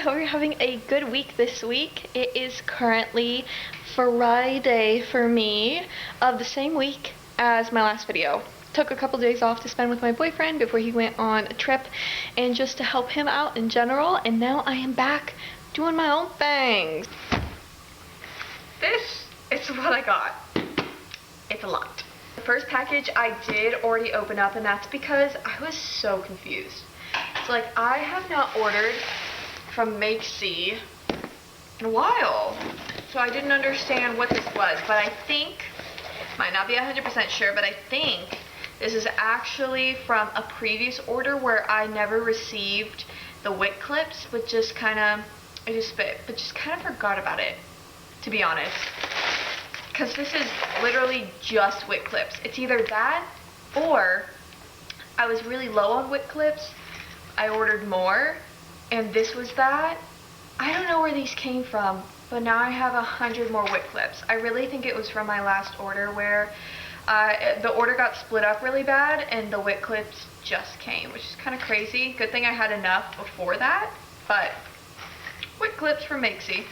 hope you're having a good week this week. It is currently Friday for me of the same week as my last video. Took a couple days off to spend with my boyfriend before he went on a trip and just to help him out in general, and now I am back doing my own things. This is what I got. It's a lot. The first package I did already open up, and that's because I was so confused. So like, I have not ordered from Makesy in a while, so I didn't understand what this was, but I think, might not be 100% sure, but I think this is actually from a previous order where I never received the wick clips, but just kind of, but just kind of forgot about it, to be honest. Because this is literally just wick clips. It's either that or I was really low on wick clips. I ordered more and this was that. I don't know where these came from, but now I have 100 more wick clips. I really think it was from my last order where the order got split up really bad and the wick clips just came, which is kind of crazy. Good thing I had enough before that, but wick clips from Makesy.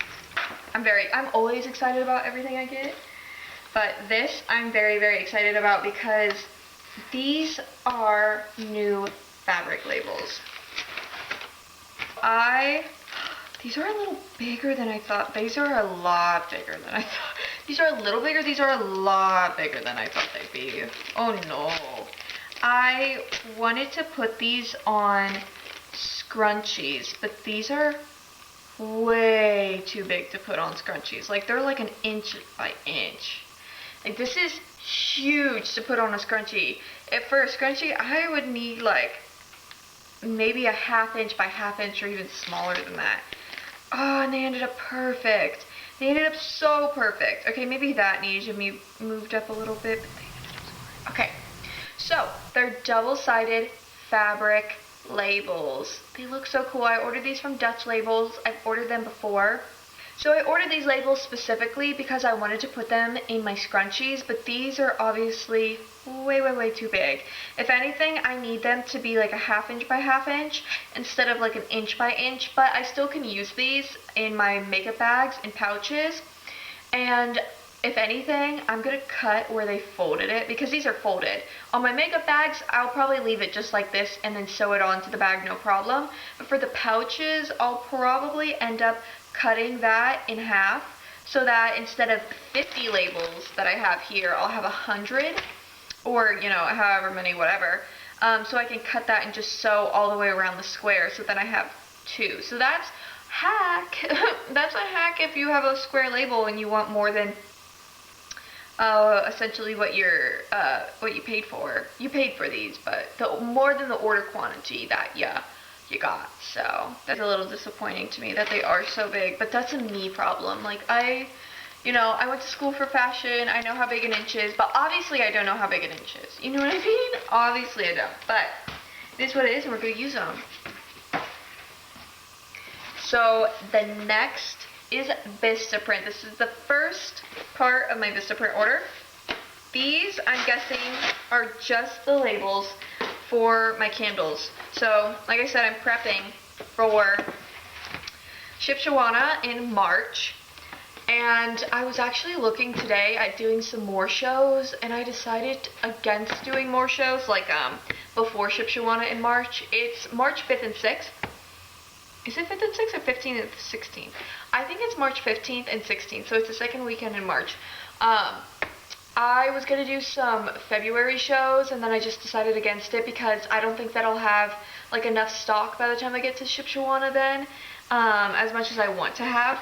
I'm always excited about everything I get, but this I'm very, very excited about because these are new fabric labels. These are a little bigger than I thought. These are a lot bigger than I thought. These are a little bigger. These are a lot bigger than I thought they'd be. Oh no. I wanted to put these on scrunchies, but these are way too big to put on scrunchies. Like, they're like an inch by inch. Like, this is huge to put on a scrunchie. If for a scrunchie, I would need like maybe a ½ inch by ½ inch or even smaller than that. Oh, and they ended up perfect. They ended up so perfect. Okay, maybe that needs to be moved up a little bit, but they ended up so perfect. Okay, so they're double-sided fabric labels. They look so cool. I ordered these from Dutch Labels. I've ordered them before. So I ordered these labels specifically because I wanted to put them in my scrunchies, but these are obviously way, way, way too big. If anything, I need them to be like a ½ inch by ½ inch instead of like an inch by inch, but I still can use these in my makeup bags and pouches. And if anything, I'm gonna cut where they folded it because these are folded. On my makeup bags, I'll probably leave it just like this and then sew it onto the bag, no problem. But for the pouches, I'll probably end up cutting that in half so that instead of 50 labels that I have here, I'll have 100 or, you know, however many, whatever. So I can cut that and just sew all the way around the square so then I have 2. So that's hack. That's a hack if you have a square label and you want more than essentially what you paid for. You paid for these, but more than the order quantity that you got. So that's a little disappointing to me that they are so big, but that's a me problem. Like, I went to school for fashion. I know how big an inch is, but obviously I don't know how big an inch is. You know what I mean? Obviously I don't, but it is what it is and we're gonna use them. So the next is Vistaprint. This is the first part of my Vistaprint order. These, I'm guessing, are just the labels for my candles. So, like I said, I'm prepping for Shipshawana in March. And I was actually looking today at doing some more shows, and I decided against doing more shows, like before Shipshawana in March. It's March 5th and 6th. Is it 5th and 6th or 15th and 16th? I think it's March 15th and 16th, so it's the second weekend in March. I was going to do some February shows, and then I just decided against it because I don't think that I'll have like enough stock by the time I get to Shipshawana then, as much as I want to have.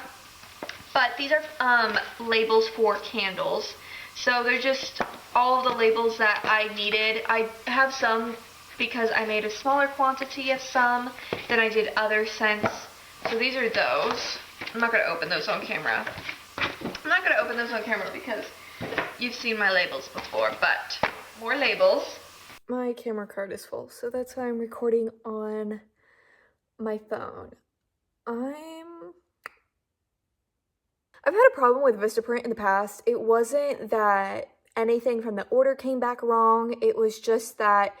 But these are labels for candles. So they're just all of the labels that I needed. I have some because I made a smaller quantity of some than I did other scents. So these are those. I'm not going to open those on camera. I'm not going to open those on camera because you've seen my labels before, but more labels. My camera card is full, so that's why I'm recording on my phone. I've had a problem with Vistaprint in the past. It wasn't that anything from the order came back wrong. It was just that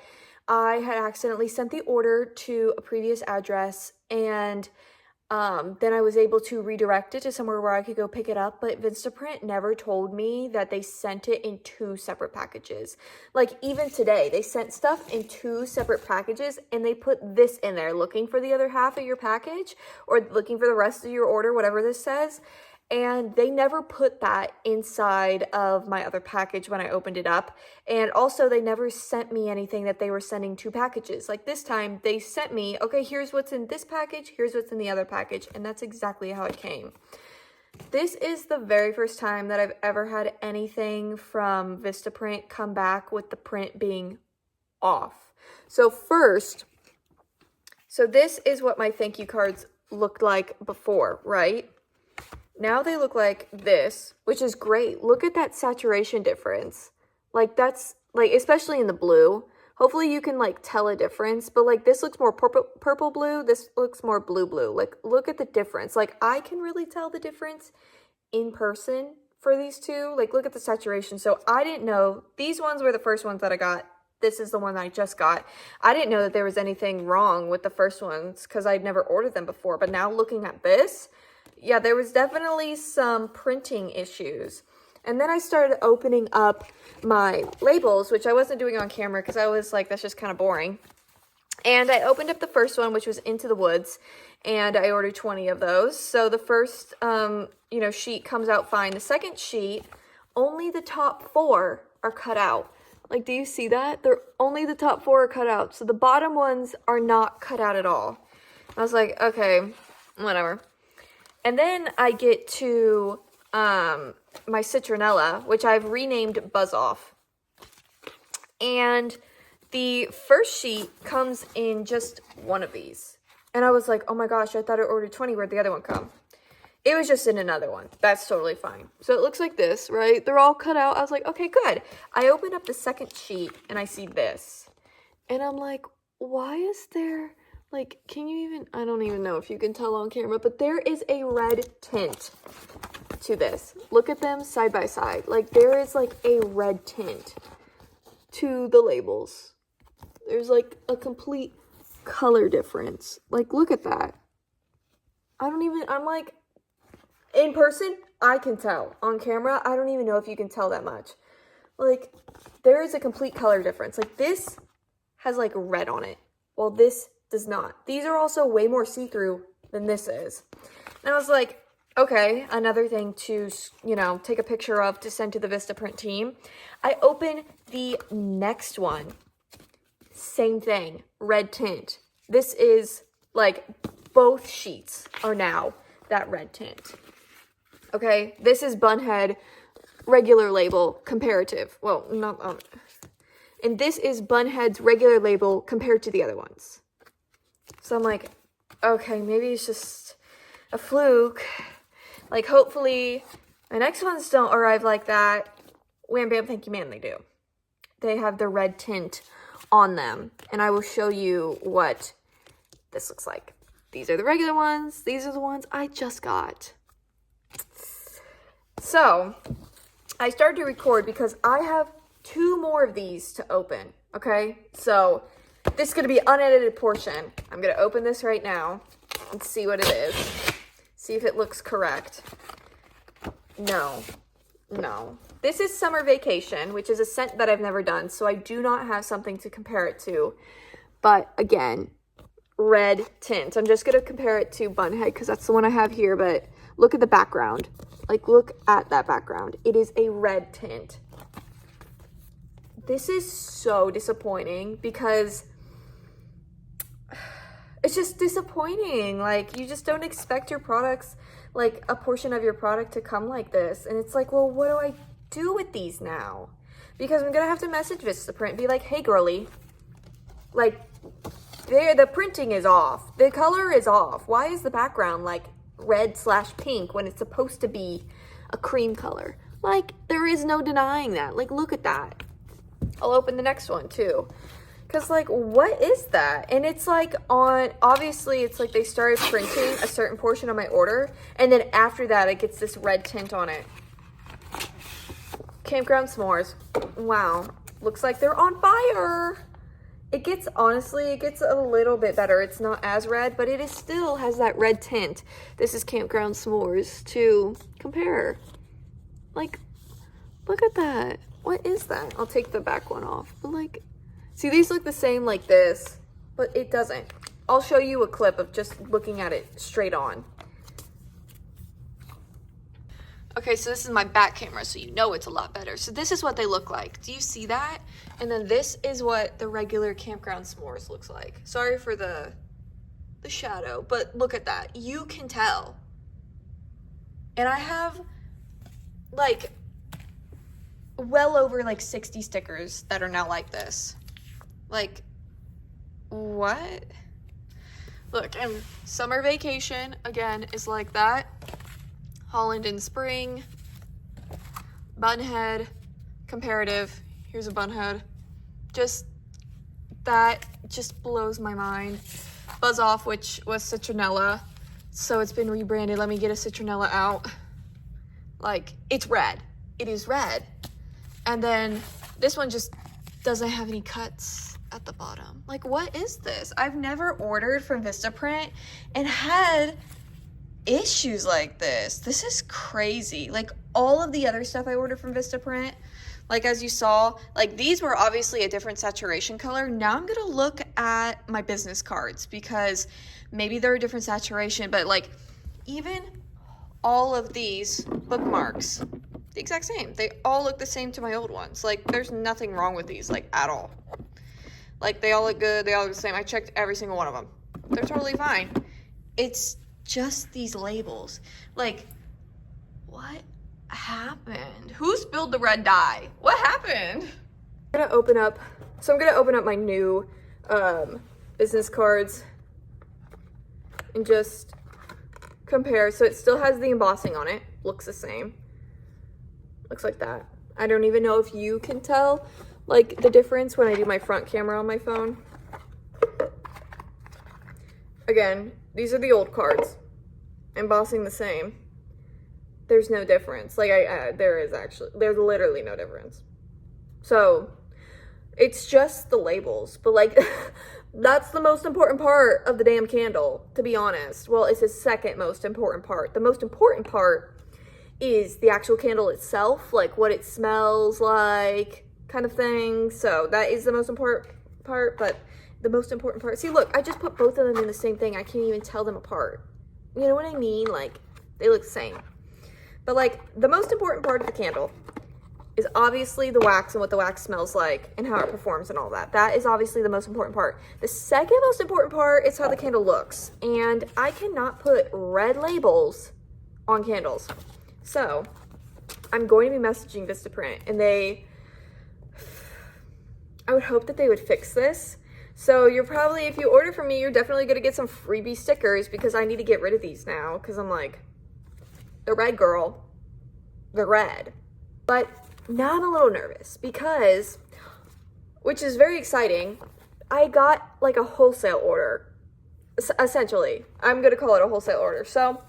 I had accidentally sent the order to a previous address and then I was able to redirect it to somewhere where I could go pick it up, but Vistaprint never told me that they sent it in 2 separate packages. Like, even today, they sent stuff in 2 separate packages, and they put this in there, looking for the other half of your package, or looking for the rest of your order, whatever this says. And they never put that inside of my other package when I opened it up. And also, they never sent me anything that they were sending 2 packages. Like this time, they sent me, okay, here's what's in this package, here's what's in the other package. And that's exactly how it came. This is the very first time that I've ever had anything from Vistaprint come back with the print being off. So this is what my thank you cards looked like before, right? Now they look like this, which is great. Look at that saturation difference. Like, that's, like, especially in the blue. Hopefully you can, like, tell a difference. But, like, this looks more purple blue. This looks more blue blue. Like, look at the difference. Like, I can really tell the difference in person for these two. Like, look at the saturation. So, I didn't know. These ones were the first ones that I got. This is the one that I just got. I didn't know that there was anything wrong with the first ones because I'd never ordered them before. But now looking at this, yeah, there was definitely some printing issues. And then I started opening up my labels, which I wasn't doing on camera because I was like, that's just kind of boring. And I opened up the first one, which was Into the Woods, and I ordered 20 of those. So the first, sheet comes out fine. The second sheet, only the top 4 are cut out. Like, do you see that? Only the top 4 are cut out. So the bottom ones are not cut out at all. I was like, okay, whatever. And then I get to my citronella, which I've renamed Buzz Off. And the first sheet comes in just one of these. And I was like, oh my gosh, I thought I ordered 20. Where'd the other one come? It was just in another one. That's totally fine. So it looks like this, right? They're all cut out. I was like, okay, good. I opened up the second sheet and I see this. And I'm like, why is there... Like, can you even, I don't even know if you can tell on camera, but there is a red tint to this. Look at them side by side. Like, there is like a red tint to the labels. There's like a complete color difference. Like, look at that. I'm like, in person, I can tell. On camera, I don't even know if you can tell that much. Like, there is a complete color difference. Like, this has like red on it, while this does not. These are also way more see-through than this is. And I was like, okay, another thing to, take a picture of to send to the Vistaprint team. I open the next one. Same thing, red tint. This is like both sheets are now that red tint. Okay, this is Bunhead regular label comparative. Well, not and this is Bunhead's regular label compared to the other ones. So I'm like, okay, maybe it's just a fluke. Like, hopefully my next ones don't arrive like that. Wham, bam, thank you, man, they do. They have the red tint on them. And I will show you what this looks like. These are the regular ones. These are the ones I just got. So I started to record because I have 2 more of these to open. Okay, so this is going to be an unedited portion. I'm going to open this right now and see what it is. See if it looks correct. No. This is Summer Vacation, which is a scent that I've never done, so I do not have something to compare it to. But again, red tint. I'm just going to compare it to Bunhead because that's the one I have here, but look at the background. Like, look at that background. It is a red tint. This is so disappointing because it's just disappointing. Like, you just don't expect your products, like a portion of your product to come like this. And it's like, well, what do I do with these now? Because I'm going to have to message Vistaprint and be like, hey, girly, like, the printing is off. The color is off. Why is the background like red/pink when it's supposed to be a cream color? Like, there is no denying that. Like, look at that. I'll open the next one too. Because, like, what is that? And it's like obviously it's like they started printing a certain portion of my order. And then after that, it gets this red tint on it. Campground s'mores. Wow. Looks like they're on fire. honestly, it gets a little bit better. It's not as red, but it is still has that red tint. This is Campground S'mores to compare. Like, look at that. What is that? I'll take the back one off. But like, see, these look the same like this, but it doesn't. I'll show you a clip of just looking at it straight on. Okay, so this is my back camera, so you know it's a lot better. So this is what they look like. Do you see that? And then this is what the regular Campground S'mores looks like. Sorry for the shadow, but look at that. You can tell. And I have like well over like 60 stickers that are now like this. Like, what? Look, and summer vacation, again, is like that. Holland in spring, bunhead, comparative, here's a bunhead. Just, that just blows my mind. Buzz Off, which was citronella, so it's been rebranded. Let me get a citronella out. Like, it's red. It is red. And then this one just doesn't have any cuts at the bottom. Like, what is this? I've never ordered from Vistaprint and had issues like this. This is crazy. Like, all of the other stuff I ordered from Vistaprint, like as you saw, like these were obviously a different saturation color. Now I'm gonna look at my business cards because maybe they're a different saturation, but like even all of these bookmarks, the exact same. They all look the same to my old ones. Like, there's nothing wrong with these, like, at all. Like, they all look good. They all look the same. I checked every single one of them. They're totally fine. It's just these labels. Like, what happened? Who spilled the red dye? What happened? I'm gonna open up my new business cards and just compare. So it still has the embossing on it. Looks the same. Looks like that. I don't even know if you can tell like the difference when I do my front camera on my phone. Again, these are the old cards. Embossing the same. There's no difference. Like there's literally no difference. So it's just the labels, but like that's the most important part of the damn candle, to be honest. Well, it's the second most important part. The most important part is the actual candle itself, like what it smells like, kind of thing. So that is the most important part, but the most important part, see, look, I just put both of them in the same thing. I can't even tell them apart. You know what I mean? Like, they look the same. But like, the most important part of the candle is obviously the wax and what the wax smells like and how it performs and all that. That is obviously the most important part. The second most important part is how the candle looks. And I cannot put red labels on candles. So I'm going to be messaging Vistaprint, and I would hope that they would fix this. So you're probably, if you order from me, you're definitely going to get some freebie stickers because I need to get rid of these now because I'm like, the red girl, the red. But now I'm a little nervous because, which is very exciting, I got like a wholesale order, essentially. I'm going to call it a wholesale order. So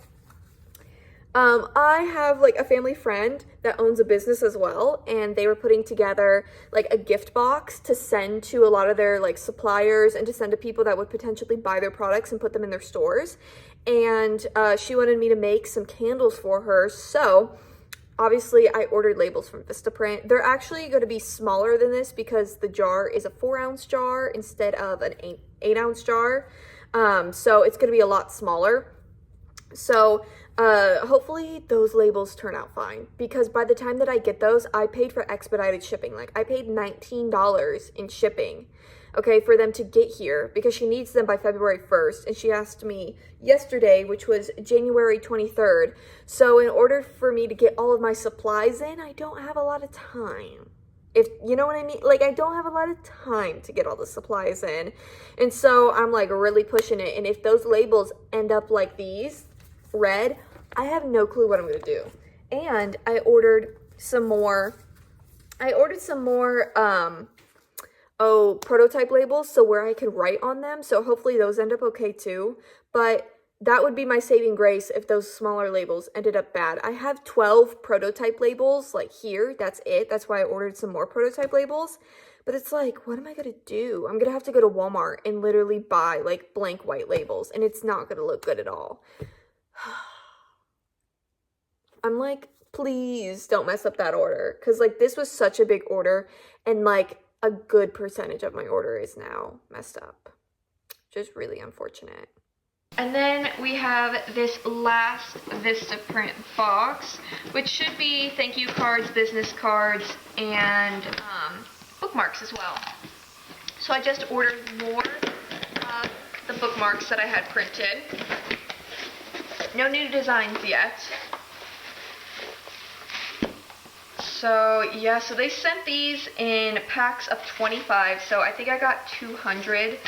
I have like a family friend that owns a business as well, and they were putting together like a gift box to send to a lot of their like suppliers and to send to people that would potentially buy their products and put them in their stores. And she wanted me to make some candles for her. So obviously I ordered labels from Vistaprint. They're actually going to be smaller than this because the jar is a 4-ounce jar instead of an 8-ounce jar. So it's going to be a lot smaller. So hopefully those labels turn out fine, because by the time that I get those, I paid for expedited shipping. Like, I paid $19 in shipping, okay, for them to get here, because she needs them by February 1st, and she asked me yesterday, which was January 23rd. So in order for me to get all of my supplies in, I don't have a lot of time. If you know what I mean, like, I don't have a lot of time to get all the supplies in. And so I'm like really pushing it. And if those labels end up like these, red, I have no clue what I'm gonna do. And I ordered some more prototype labels, so where I can write on them. So hopefully those end up okay too. But that would be my saving grace if those smaller labels ended up bad. I have 12 prototype labels like here. That's it. That's why I ordered some more prototype labels. But it's like, what am I going to do? I'm going to have to go to Walmart and literally buy like blank white labels, and it's not going to look good at all. I'm like, please don't mess up that order. Because like this was such a big order, and like a good percentage of my order is now messed up. Just really unfortunate. And then we have this last Vistaprint box, which should be thank you cards, business cards, and bookmarks as well. So I just ordered more of the bookmarks that I had printed. No new designs yet. So yeah, so they sent these in packs of 25, so I think I got 200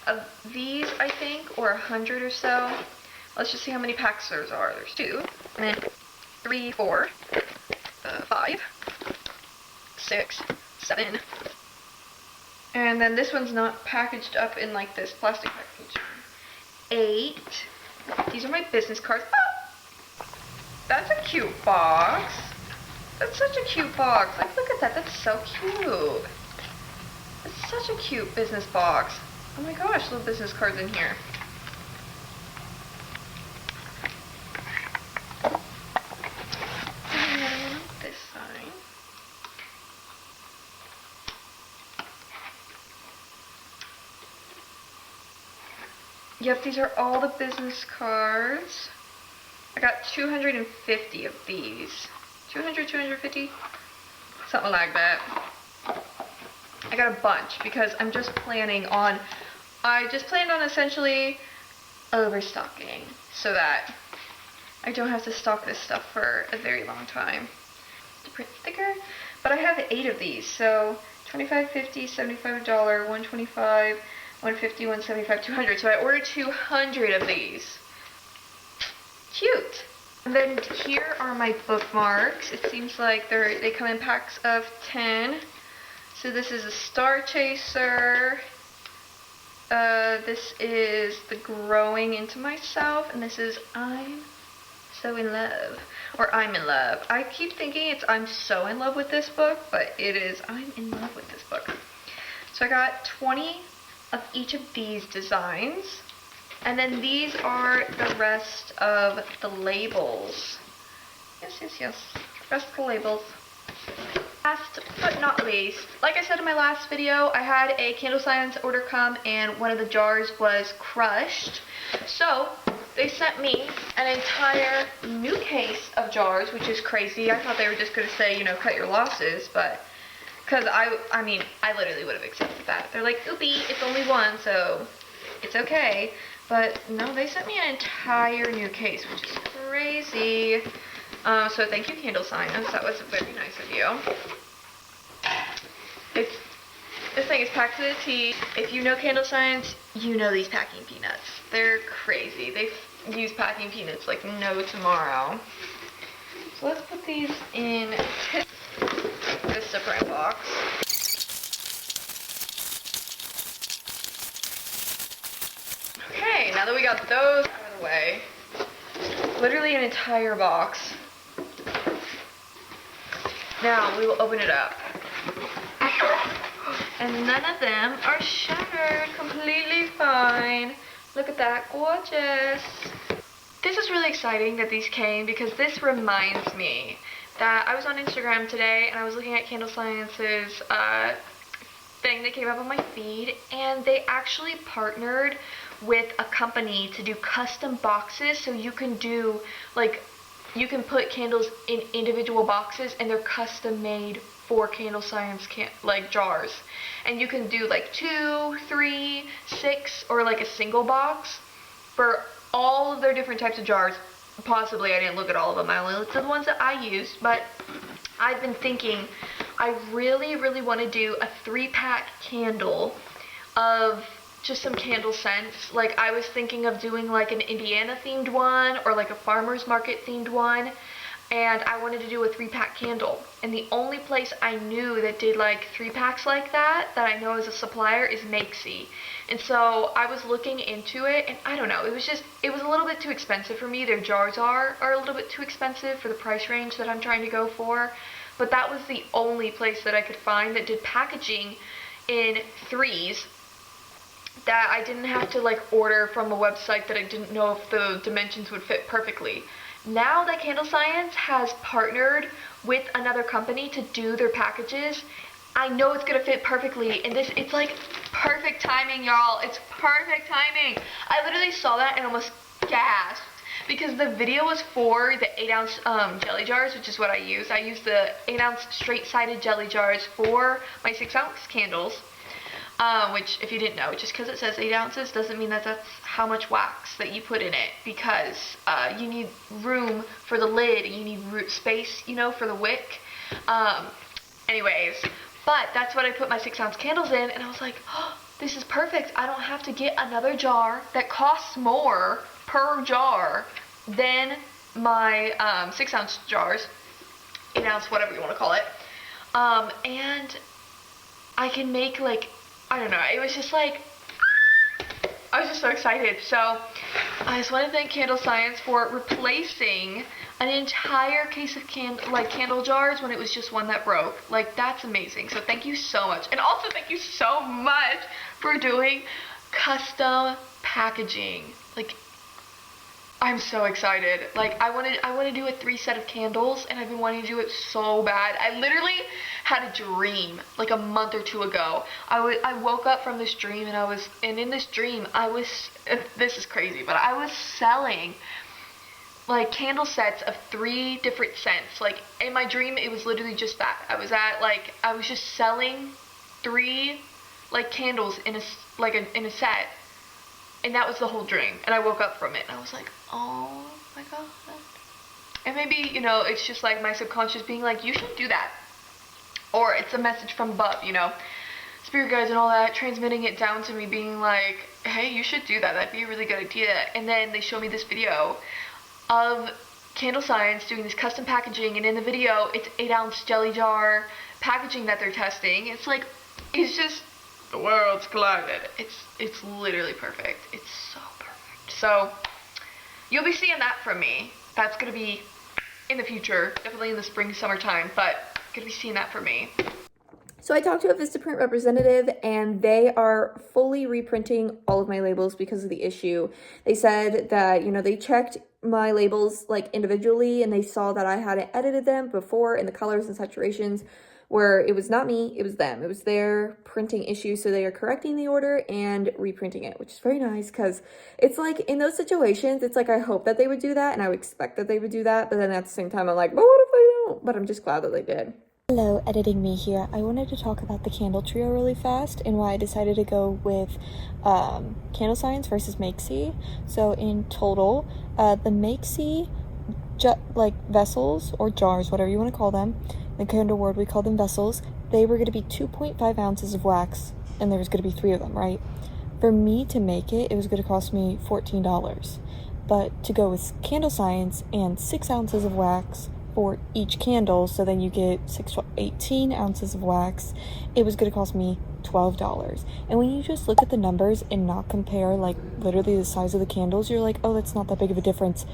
of these, I think, or 100 or so. Let's just see how many packs there are. There's 2, and then 3, 4, 5, 6, 7. And then this one's not packaged up in like this plastic package. 8. These are my business cards. Oh, that's a cute box. That's such a cute box. Like, look at that. That's so cute. It's such a cute business box. Oh my gosh, little business cards in here. And then this side. Yep, these are all the business cards. I got 250 of these. 200, 250? Something like that. I got a bunch because I just planned on essentially overstocking so that I don't have to stock this stuff for a very long time. To print thicker, but I have 8 of these, so $25, $50, $75, $125, $150, $175, $200. So I ordered 200 of these. Cute. And then here are my bookmarks. It seems like they come in packs of 10. So this is a Star Chaser. This is the Growing Into Myself, and this is I'm So in Love, or I'm in Love. I keep thinking it's I'm so in love with this book, but it is I'm in love with this book. So I got 20 of each of these designs, and then these are the rest of the labels. Yes. Rest of the labels. Last but not least, like I said in my last video, I had a Candle Science order come and one of the jars was crushed. So they sent me an entire new case of jars, which is crazy. I thought they were just going to say, you know, cut your losses, but because I mean, I literally would have accepted that. They're like, oopie, it's only one, so it's okay. But no, they sent me an entire new case, which is crazy. So thank you, Candle Science. That was very nice of you. This thing is packed to the T. If you know Candle Science, you know these packing peanuts. They're crazy. They use packing peanuts like no tomorrow. So let's put these in this separate box. Okay, now that we got those out of the way, literally an entire box. Now we will open it up. And none of them are shattered. Completely fine. Look at that. Gorgeous. This is really exciting that these came because this reminds me that I was on Instagram today and I was looking at Candle Science's thing that came up on my feed, and they actually partnered with a company to do custom boxes, so you can do like you can put candles in individual boxes and they're custom made for Candle Science like jars, and you can do like 2, 3, 6, or like a single box for all of their different types of jars. Possibly, I didn't look at all of them, I only looked at the ones that I used, but I've been thinking I really want to do a 3-pack candle of just some candle scents. Like I was thinking of doing like an Indiana themed one or like a farmer's market themed one. and I wanted to do a 3-pack candle. And the only place I knew that did like 3-packs like that I know as a supplier is Makesy. And so I was looking into it, and I don't know, it was a little bit too expensive for me. Their jars are a little bit too expensive for the price range that I'm trying to go for. But that was the only place that I could find that did packaging in 3s that I didn't have to like order from a website that I didn't know if the dimensions would fit perfectly. Now that Candle Science has partnered with another company to do their packages, I know it's gonna fit perfectly, and it's like perfect timing, y'all. It's perfect timing. I literally saw that and almost gasped because the video was for the 8-ounce jelly jars, which is what I use. I use the 8-ounce straight-sided jelly jars for my 6-ounce candles. Which, if you didn't know, just because it says 8 ounces doesn't mean that that's how much wax that you put in it, because you need room for the lid, and you need space, you know, for the wick. Anyways, but that's what I put my 6-ounce candles in, and I was like, oh, this is perfect. I don't have to get another jar that costs more per jar than my 6-ounce jars, 8-ounce, whatever you want to call it. And I can make like, I don't know, it was just like, I was just so excited. So I just want to thank Candle Science for replacing an entire case of candle jars when it was just one that broke. Like, that's amazing. So thank you so much. And also thank you so much for doing custom packaging. Like, I'm so excited. Like, I want to do a 3-set of candles, and I've been wanting to do it so bad. I literally had a dream like a month or 2 ago. I woke up from this dream, and in this dream I was, this is crazy, but I was selling like candle sets of 3 different scents. Like, in my dream it was literally just that. I was just selling 3 like candles in a set. And that was the whole dream. And I woke up from it and I was like, oh my god. And maybe, you know, it's just like my subconscious being like, you should do that. Or it's a message from above, you know, spirit guides and all that, transmitting it down to me, being like, hey, you should do that. That'd be a really good idea. And then they show me this video of Candle Science doing this custom packaging. And in the video, it's 8-ounce jelly jar packaging that they're testing. It's like, it's just, the world's collided. It's literally perfect. It's so perfect. So you'll be seeing that from me. That's gonna be in the future, definitely in the spring, summertime, but gonna be seeing that from me. So I talked to a Vistaprint representative, and they are fully reprinting all of my labels because of the issue. They said that, you know, they checked my labels like individually, and they saw that I hadn't edited them before in the colors and saturations, where it was not me, it was them. It was their printing issue, so they are correcting the order and reprinting it, which is very nice, because it's like, in those situations, it's like I hope that they would do that, and I would expect that they would do that, but then at the same time, I'm like, but what if they don't? But I'm just glad that they did. Hello, Editing Me here. I wanted to talk about the candle trio really fast, and why I decided to go with Candle Science versus Makesy. So in total, the Makesy like vessels or jars, whatever you want to call them, in the candle world we call them vessels, they were going to be 2.5 ounces of wax, and there was going to be 3 of them, right? For me to make it, it was going to cost me $14. But to go with Candle Science and 6 ounces of wax for each candle, so then you get 18 ounces of wax, it was going to cost me $12. And when you just look at the numbers and not compare like literally the size of the candles, you're like, oh, that's not that big of a difference.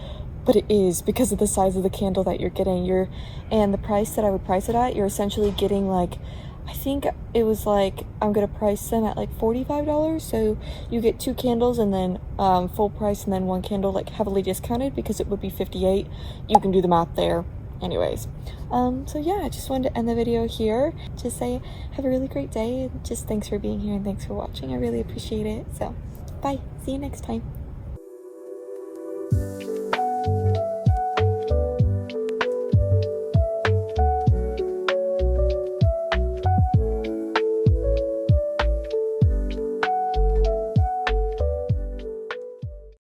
But it is, because of the size of the candle that you're getting. And the price that I would price it at, you're essentially getting like, I think it was like, I'm gonna price them at like $45, so you get 2 candles and then full price, and then 1 candle like heavily discounted because it would be $58. You can do the math there. Anyways, so yeah, I just wanted to end the video here. Just say have a really great day, and just thanks for being here and thanks for watching. I really appreciate it. So bye, see you next time.